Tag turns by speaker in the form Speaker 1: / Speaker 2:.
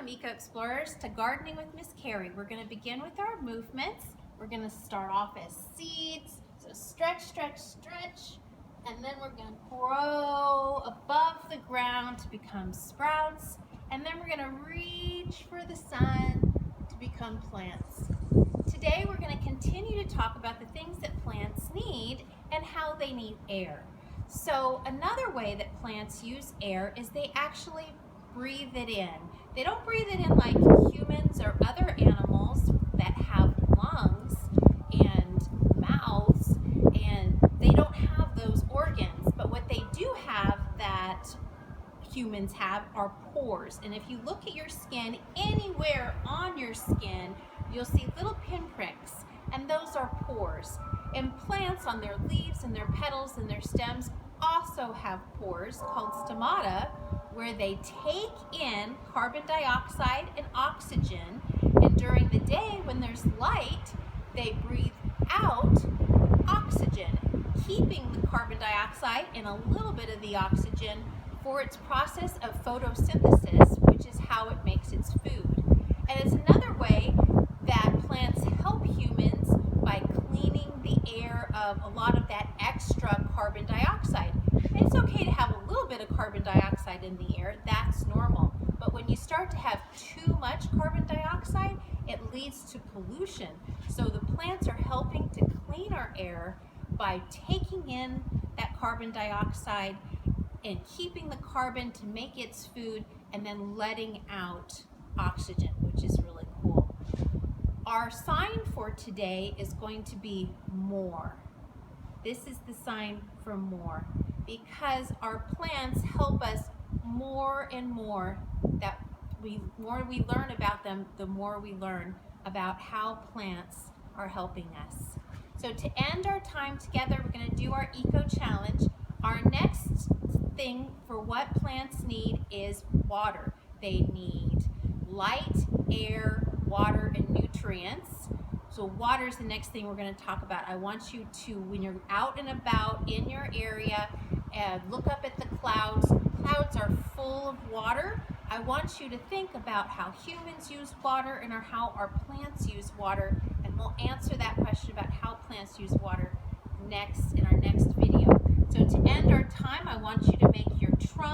Speaker 1: Welcome, Eco Explorers, to Gardening with Miss Kari. We're going to begin with our movements. We're going to start off as seeds. So stretch, stretch, stretch. And then we're going to grow above the ground to become sprouts. And then we're going to reach for the sun to become plants. Today we're going to continue to talk about the things that plants need and how they need air. So another way that plants use air is they actually breathe it in. They don't breathe it in like humans or other animals that have lungs and mouths, and they don't have those organs. But what they do have that humans have are pores. And if you look at your skin, anywhere on your skin, you'll see little pinpricks, and those are pores. And plants on their leaves and their petals and their stems also have pores called stomata, where they take in carbon dioxide and oxygen, and during the day when there's light, they breathe out oxygen, keeping the carbon dioxide and a little bit of the oxygen for its process of photosynthesis, which is how it makes its food. And it's another way that plants help humans by cleaning the air of a lot of that extra carbon dioxide. It's okay to have a little bit of carbon dioxide in the air, that's normal. But when you start to have too much carbon dioxide, it leads to pollution. So the plants are helping to clean our air by taking in that carbon dioxide and keeping the carbon to make its food, and then letting out oxygen, which is really cool. Our sign for today is going to be more. This is the sign for more, because our plants help us more and more. The more we learn about them, the more we learn about how plants are helping us. So to end our time together, we're going to do our eco challenge. Our next thing for what plants need is water. They need light, air, water, and nutrients. So water is the next thing we're going to talk about. I want you to, when you're out and about in your area, look up at the clouds. Clouds are full of water. I want you to think about how humans use water and how our plants use water, and we'll answer that question about how plants use water next in our next video. So to end our time, I want you to make your trunk